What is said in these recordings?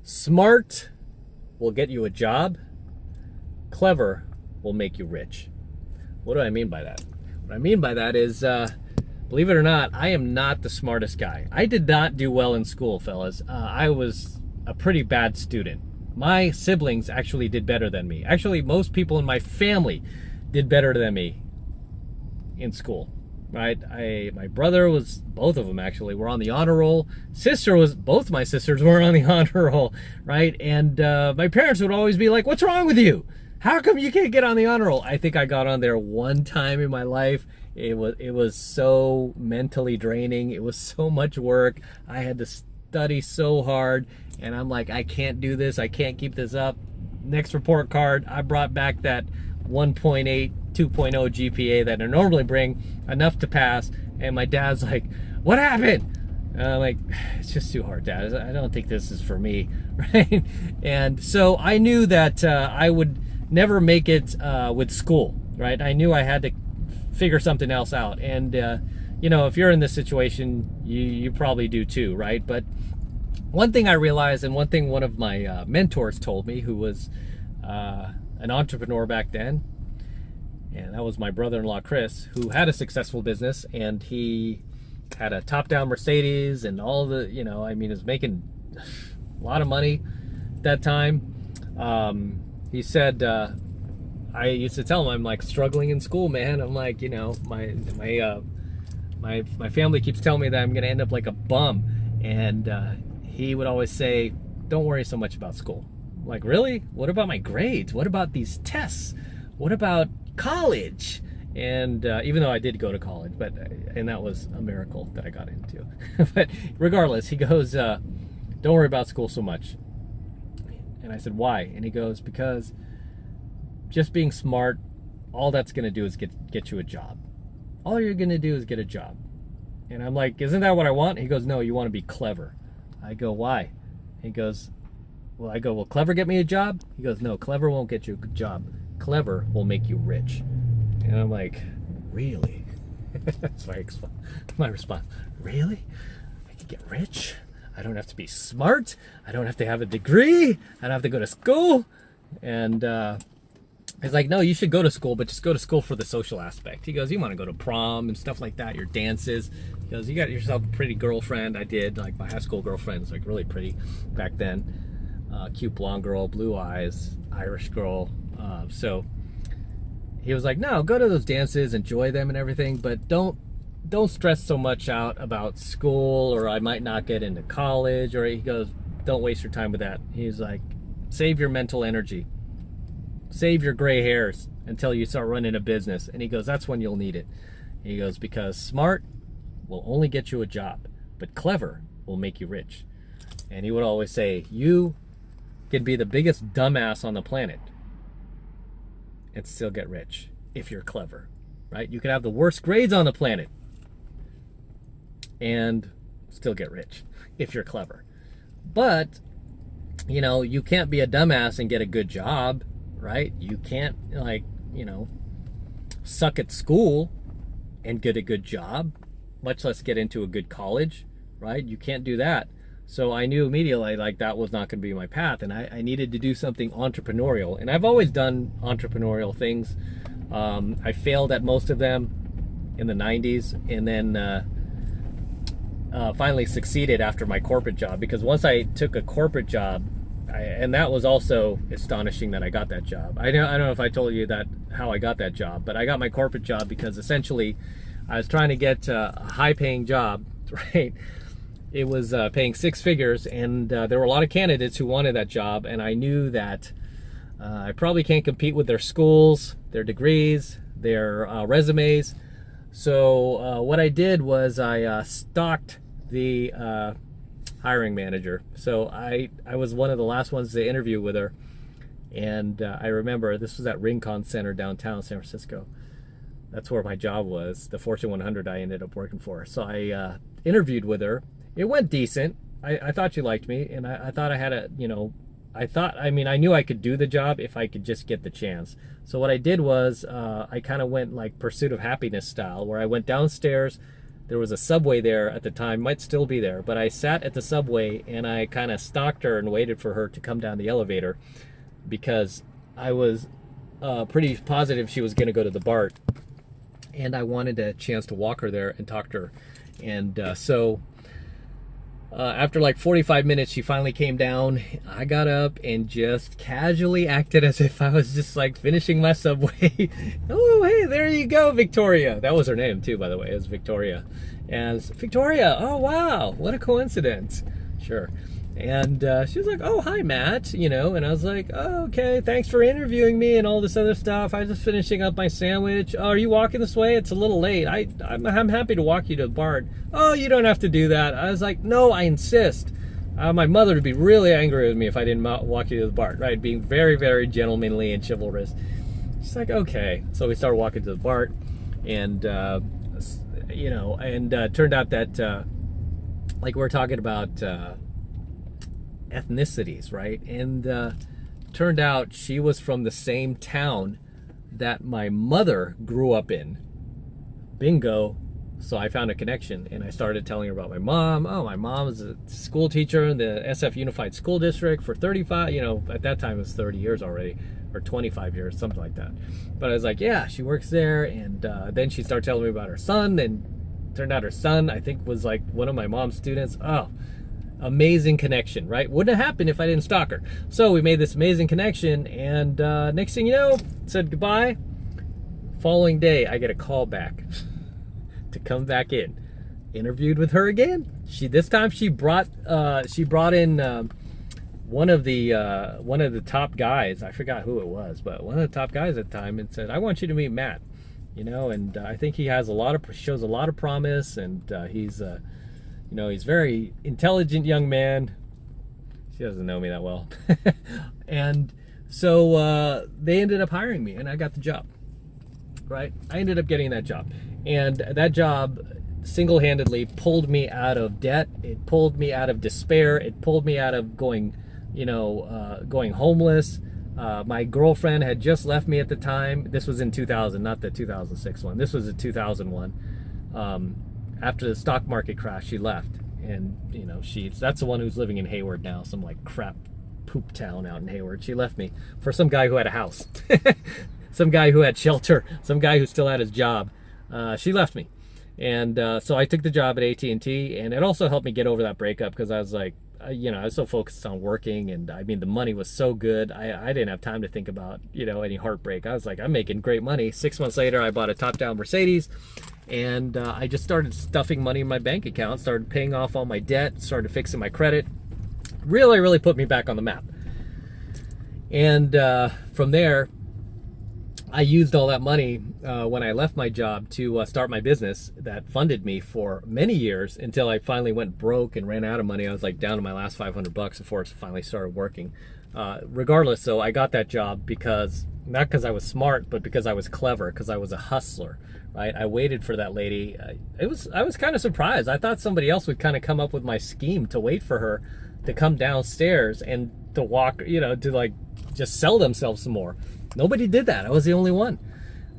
Smart will get you a job. Clever will make you rich. What do I mean by that? What I mean by that is, believe it or not, I am not the smartest guy. I did not do well in school, fellas. I was a pretty bad student. My siblings actually did better than me. Actually, most people in my family did better than me in school, right? My brother was, both of them actually, were on the honor roll. Both my sisters were on the honor roll, right? And my parents would always be like, what's wrong with you? How come you can't get on the honor roll? I think I got on there one time in my life. It was so mentally draining. It was so much work. I had to study so hard, and I'm like, I can't do this. I can't keep this up. Next report card, I brought back that 1.8, 2.0 GPA that I normally bring, enough to pass, and my dad's like, what happened? And I'm like, it's just too hard, Dad. I don't think this is for me, right? And so I knew that I would never make it with school, right? I knew I had to figure something else out. And, you know, if you're in this situation, you probably do too, right? But one thing I realized, and one thing one of my mentors told me, who was an entrepreneur back then, and that was my brother-in-law, Chris, who had a successful business, and he had a top-down Mercedes and all the, you know, I mean, was making a lot of money at that time. He said, I used to tell him, I'm like struggling in school, man. I'm like, you know, my family keeps telling me that I'm gonna end up like a bum, and he would always say, don't worry so much about school. I'm like, really? What about my grades? What about these tests? What about college? And even though I did go to college, and that was a miracle that I got into. But regardless, he goes, don't worry about school so much. And I said, why? And he goes, because just being smart, all that's going to do is get you a job. All you're going to do is get a job. And I'm like, isn't that what I want? He goes, no, you want to be clever. I go, why? He goes, well, I go, will clever get me a job? He goes, no, clever won't get you a job. Clever will make you rich. And I'm like, really? That's my response. Really? I can get rich? I don't have to be smart. I don't have to have a degree. I don't have to go to school. And he's like, no, you should go to school, but just go to school for the social aspect. He goes, you want to go to prom and stuff like that, your dances. He goes, you got yourself a pretty girlfriend. I did. Like, my high school girlfriend was like really pretty back then. Cute blonde girl, blue eyes, Irish girl. So he was like, no, go to those dances, enjoy them and everything, but don't stress so much out about school, or I might not get into college. Or he goes, don't waste your time with that. He's like, save your mental energy. Save your gray hairs until you start running a business. And he goes, that's when you'll need it. He goes, because smart will only get you a job, but clever will make you rich. And he would always say, you can be the biggest dumbass on the planet and still get rich if you're clever, right? You can have the worst grades on the planet and still get rich if you're clever. But, you know, you can't be a dumbass and get a good job, right? You can't, like, you know, suck at school and get a good job, much less get into a good college, right? You can't do that. So I knew immediately, like, that was not going to be my path, and I needed to do something entrepreneurial. And I've always done entrepreneurial things. I failed at most of them in the 90s, and then finally succeeded after my corporate job, because once I took a corporate job, and that was also astonishing that I got that job. I don't know if I told you that how I got that job, but I got my corporate job because essentially I was trying to get a high-paying job, right? It was paying six figures, and there were a lot of candidates who wanted that job, and I knew that I probably can't compete with their schools, their degrees, their resumes. So what I did was I stalked the hiring manager. So I was one of the last ones to interview with her, and I remember this was at Rincon Center downtown San Francisco. That's where my job was, the Fortune 100 I ended up working for. So I interviewed with her. It went decent. I thought she liked me, and I thought I had a, you know, I knew I could do the job if I could just get the chance. So what I did was I kind of went like Pursuit of Happiness style, where I went downstairs. there was a Subway there at the time, might still be there, but I sat at the Subway and I kind of stalked her and waited for her to come down the elevator because I was pretty positive she was going to go to the BART, and I wanted a chance to walk her there and talk to her. And so after like 45 minutes, she finally came down. I got up and just casually acted as if I was just like finishing my Subway. Oh, hey, there you go, Victoria. That was her name too, by the way. It was Victoria. And Victoria, oh wow, what a coincidence. Sure. And she was like, oh, hi, Matt, you know, and I was like, oh, okay, thanks for interviewing me and all this other stuff. I'm just finishing up my sandwich. Oh, are you walking this way? It's a little late. I'm happy to walk you to the BART. Oh, you don't have to do that. I was like, no, I insist. My mother would be really angry with me if I didn't walk you to the BART, right? Being very, very gentlemanly and chivalrous. She's like, okay. So we started walking to the BART, and, you know, and turned out that, like we're talking about, ethnicities, right? And turned out she was from the same town that my mother grew up in. Bingo. So I found a connection, and I started telling her about my mom. Oh, my mom is a school teacher in the SF Unified School District for 35, you know, at that time it was 30 years already, or 25 years, something like that. But I was like, yeah, she works there. And then she started telling me about her son, and turned out her son, I think, was like one of my mom's students. Oh, amazing connection, right? Wouldn't have happened if I didn't stalk her. So we made this amazing connection, and next thing you know, said goodbye. Following day, I get a call back to come back in. Interviewed with her again. This time she brought in one of the top guys. I forgot who it was, but one of the top guys at the time, and said, I want you to meet Matt. You know, and I think he has shows a lot of promise, and he's you know, he's a very intelligent young man. She doesn't know me that well. And so they ended up hiring me, and I got the job, right? I ended up getting that job. And that job single-handedly pulled me out of debt. It pulled me out of despair. It pulled me out of going, you know, going homeless. My girlfriend had just left me at the time. This was in 2000, not the 2006 one. This was in 2001. After the stock market crash, she left, and you know, that's the one who's living in Hayward now, some like crap poop town out in Hayward. She left me for some guy who had a house, some guy who had shelter, some guy who still had his job. She left me, and so I took the job at AT&T, and it also helped me get over that breakup, because I was like, you know, I was so focused on working, and I mean, the money was so good. I didn't have time to think about, you know, any heartbreak. I was like, I'm making great money. 6 months later, I bought a top-down Mercedes, and I just started stuffing money in my bank account, started paying off all my debt, started fixing my credit. Really, really put me back on the map. And from there, I used all that money when I left my job to start my business that funded me for many years, until I finally went broke and ran out of money. I was like down to my last $500 before I finally started working. Regardless, so I got that job because, not because I was smart, but because I was clever, because I was a hustler, right? I waited for that lady. I was kind of surprised. I thought somebody else would kind of come up with my scheme to wait for her to come downstairs and to walk, you know, to like just sell themselves some more. Nobody did that. I was the only one.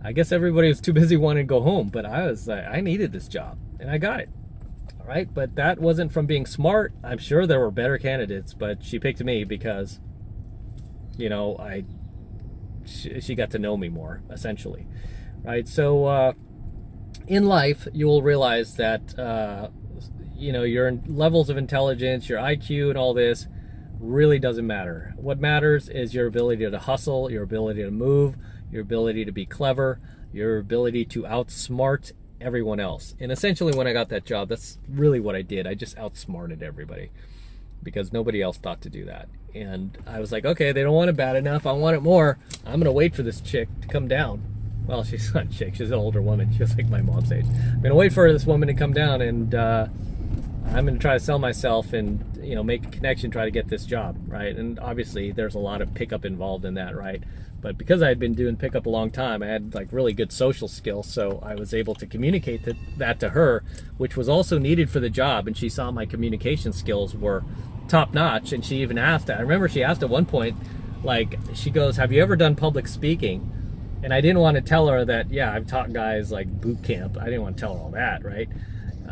I guess everybody was too busy wanting to go home, but I was like, I needed this job, and I got it. All right, but that wasn't from being smart. I'm sure there were better candidates, but she picked me because, you know, she got to know me more, essentially, right? So in life, you will realize that, you know, your levels of intelligence, your IQ, and all this really doesn't matter. What matters is your ability to hustle, your ability to move, your ability to be clever, your ability to outsmart everyone else. And essentially, when I got that job, that's really what I did. I just outsmarted everybody, because nobody else thought to do that. And I was like, okay, they don't want it bad enough. I want it more. I'm gonna wait for this chick to come down. Well, she's not a chick, she's an older woman. She's like my mom's age. I'm gonna wait for this woman to come down, and I'm going to try to sell myself and, you know, make a connection, try to get this job, right? And obviously there's a lot of pickup involved in that, right? But because I had been doing pickup a long time, I had like really good social skills, so I was able to communicate that to her, which was also needed for the job. And she saw my communication skills were top notch, and she even asked, I remember she asked at one point, like, she goes, have you ever done public speaking? And I didn't want to tell her that, yeah, I've taught guys like boot camp. I didn't want to tell her all that, right?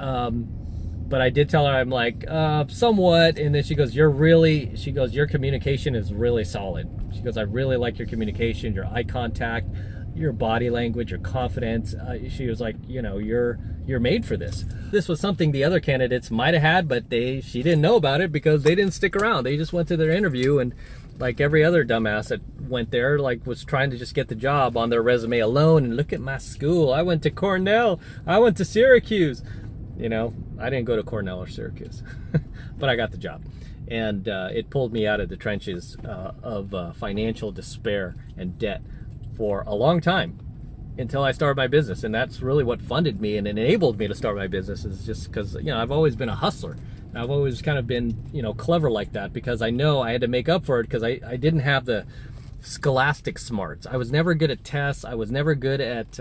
But I did tell her, I'm like, somewhat. And then she goes, your communication is really solid. She goes, I really like your communication, your eye contact, your body language, your confidence. She was like, you're made for this. This was something the other candidates might have had, but she didn't know about it because they didn't stick around. They just went to their interview, and like every other dumbass that went there, like was trying to just get the job on their resume alone. And look at my school. I went to Cornell. I went to Syracuse. I didn't go to Cornell or Syracuse, but I got the job. And it pulled me out of the trenches of financial despair and debt for a long time until I started my business. And that's really what funded me and enabled me to start my business, is just because, I've always been a hustler. I've always kind of been, clever like that, because I know I had to make up for it, because I didn't have the scholastic smarts. I was never good at tests. I was never good at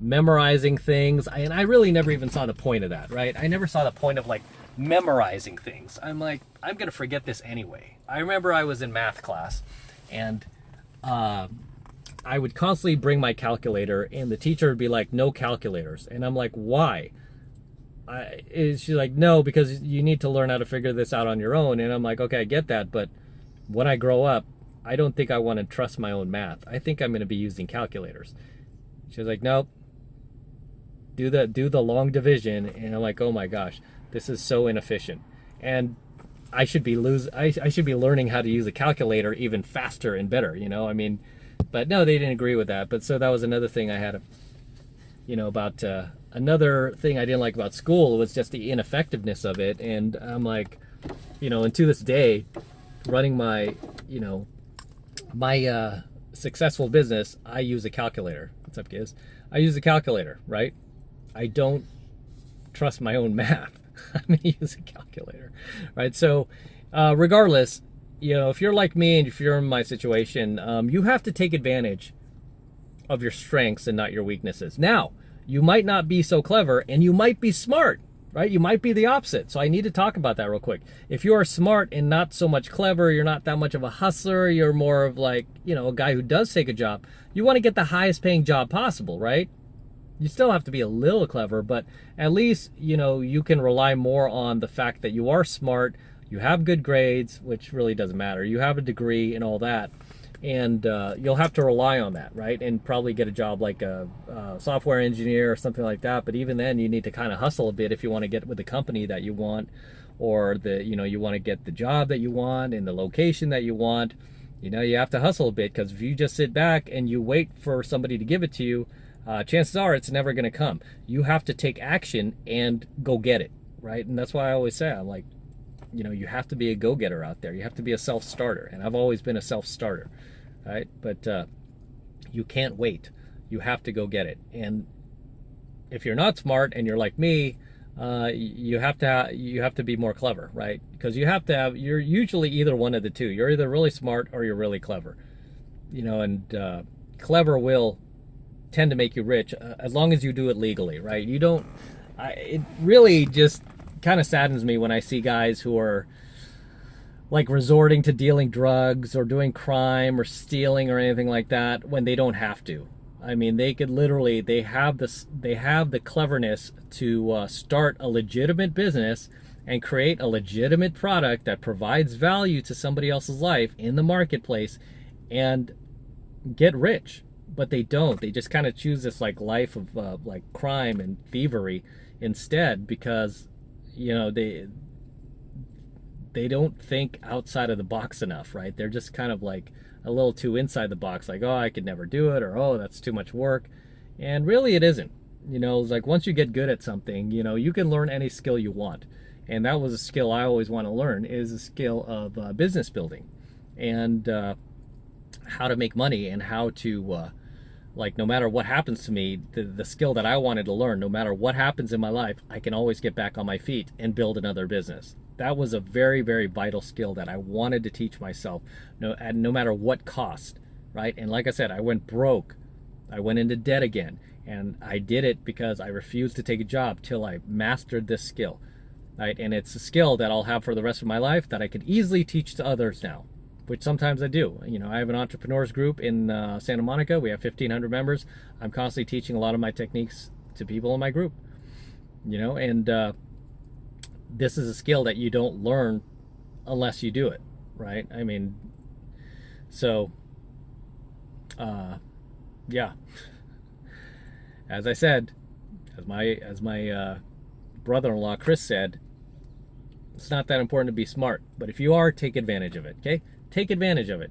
memorizing things, and I really never even saw the point of that, right? I never saw the point of like memorizing things. I'm like, I'm gonna forget this anyway. I remember I was in math class, and I would constantly bring my calculator, and the teacher would be like, no calculators. And I'm like, why? She's like, no, because you need to learn how to figure this out on your own. And I'm like, okay, I get that, but when I grow up, I don't think I want to trust my own math. I think I'm going to be using calculators. She was like, nope, do the long division. And I'm like, oh my gosh, this is so inefficient. And I should be learning how to use a calculator even faster and better, but no, they didn't agree with that. But so that was another thing I had, about another thing I didn't like about school was just the ineffectiveness of it. And I'm like, and to this day, running my, my successful business, I use a calculator. What's up, kids? I use a calculator, right? I don't trust my own math. I'm going to use a calculator, right? So regardless, if you're like me and if you're in my situation, you have to take advantage of your strengths and not your weaknesses. Now, you might not be so clever, and you might be smart, right? You might be the opposite. So I need to talk about that real quick. If you are smart and not so much clever, you're not that much of a hustler, you're more of like, a guy who does take a job, you want to get the highest paying job possible, right? You still have to be a little clever, but at least, you can rely more on the fact that you are smart, you have good grades, which really doesn't matter. You have a degree and all that. And you'll have to rely on that, right? And probably get a job like a software engineer or something like that. But even then, you need to kind of hustle a bit if you want to get with the company that you want, or you want to get the job that you want in the location that you want. You have to hustle a bit, because if you just sit back and you wait for somebody to give it to you, chances are it's never going to come. You have to take action and go get it, right? And that's why I always say, I'm like, you have to be a go-getter out there. You have to be a self-starter. And I've always been a self-starter, right? But you can't wait. You have to go get it. And if you're not smart and you're like me, you have to be more clever, right? Because you're usually either one of the two. You're either really smart or you're really clever. And clever will tend to make you rich as long as you do it legally, right? It really just kind of saddens me when I see guys who are like resorting to dealing drugs or doing crime or stealing or anything like that when they don't have to. I mean, they have the cleverness to start a legitimate business and create a legitimate product that provides value to somebody else's life in the marketplace and get rich. But they don't. They just kind of choose this like life of like crime and thievery instead, because they don't think outside of the box enough, right? They're just kind of like a little too inside the box, like, oh, I could never do it, or oh, that's too much work. And really it isn't. It's like once you get good at something, you can learn any skill you want. And that was a skill I always want to learn, is a skill of business building and how to make money, and how to like, no matter what happens to me, the skill that I wanted to learn, no matter what happens in my life, I can always get back on my feet and build another business. That was a very, very vital skill that I wanted to teach myself, no matter what cost, right? And like I said, I went broke. I went into debt again. And I did it because I refused to take a job till I mastered this skill, right? And it's a skill that I'll have for the rest of my life that I could easily teach to others now, which sometimes I do. I have an entrepreneurs group in Santa Monica. We have 1,500 members. I'm constantly teaching a lot of my techniques to people in my group. you know, and this is a skill that you don't learn unless you do it, right? I mean, so, yeah, as I said, as my brother-in-law Chris said, it's not that important to be smart, but if you are, take advantage of it. Okay, take advantage of it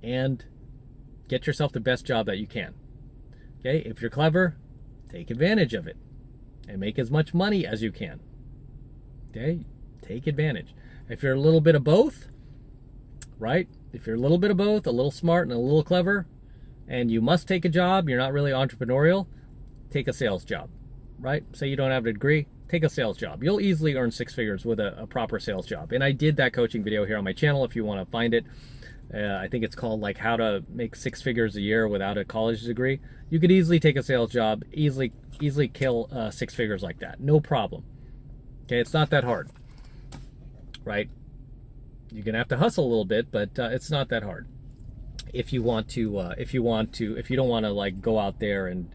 and get yourself the best job that you can. Okay, if you're clever, take advantage of it and make as much money as you can. Okay, take advantage. If you're a little bit of both, right? If you're a little bit of both, a little smart and a little clever, and you must take a job, you're not really entrepreneurial, take a sales job, right? Say you don't have a degree, take a sales job. You'll easily earn 6 figures with a proper sales job. And I did that coaching video here on my channel if you want to find it. I think it's called like how to make 6 figures a year without a college degree. You could easily take a sales job, easily kill 6 figures like that. No problem. Okay, it's not that hard, right? You're gonna have to hustle a little bit, but it's not that hard. If you want to, if you don't want to like go out there and,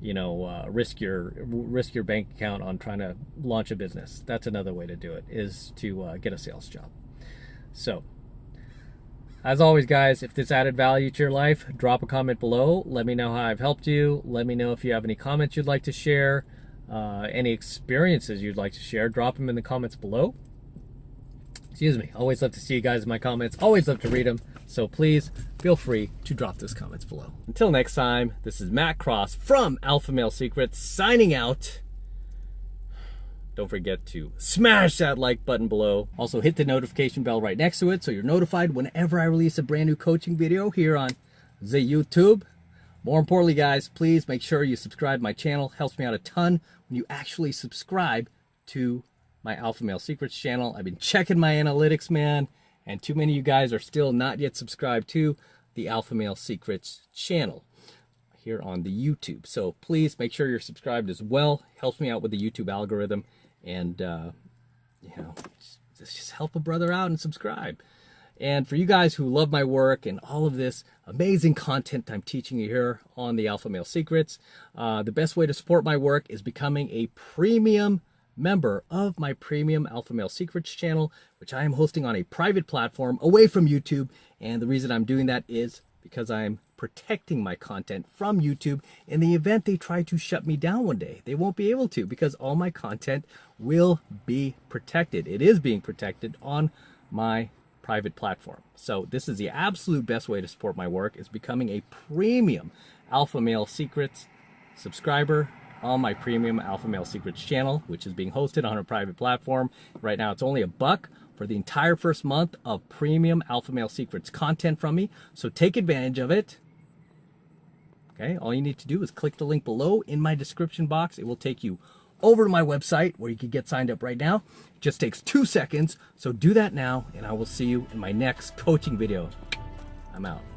you know, risk your bank account on trying to launch a business. That's another way to do it, is to get a sales job. So, as always, guys, if this added value to your life, drop a comment below. Let me know how I've helped you. Let me know if you have any comments you'd like to share, any experiences you'd like to share. Drop them in the comments below. Excuse me. Always love to see you guys in my comments. Always love to read them. So please feel free to drop those comments below. Until next time, this is Matt Cross from AlphaMaleSecrets signing out. Don't forget to smash that like button below. Also hit the notification bell right next to it so you're notified whenever I release a brand new coaching video here on the YouTube. More importantly, guys, please make sure you subscribe to my channel. Helps me out a ton when you actually subscribe to my AlphaMaleSecrets channel. I've been checking my analytics, man, and too many of you guys are still not yet subscribed to the AlphaMaleSecrets channel here on the YouTube. So please make sure you're subscribed as well. Helps me out with the YouTube algorithm, and you know, just help a brother out and subscribe. And for you guys who love my work and all of this amazing content I'm teaching you here on the AlphaMaleSecrets, the best way to support my work is becoming a premium member of my premium AlphaMaleSecrets channel, which I am hosting on a private platform away from YouTube. And the reason I'm doing that is because I'm protecting my content from YouTube in the event they try to shut me down one day. They won't be able to, because all my content will be protected. It is being protected on my private platform. So this is the absolute best way to support my work, is becoming a premium AlphaMaleSecrets subscriber on my premium AlphaMaleSecrets channel, which is being hosted on a private platform. Right now it's only $1 for the entire first month of premium AlphaMaleSecrets content from me. So take advantage of it. Okay, all you need to do is click the link below in my description box. It will take you over to my website where you can get signed up right now. It just takes 2 seconds. So do that now, and I will see you in my next coaching video. I'm out.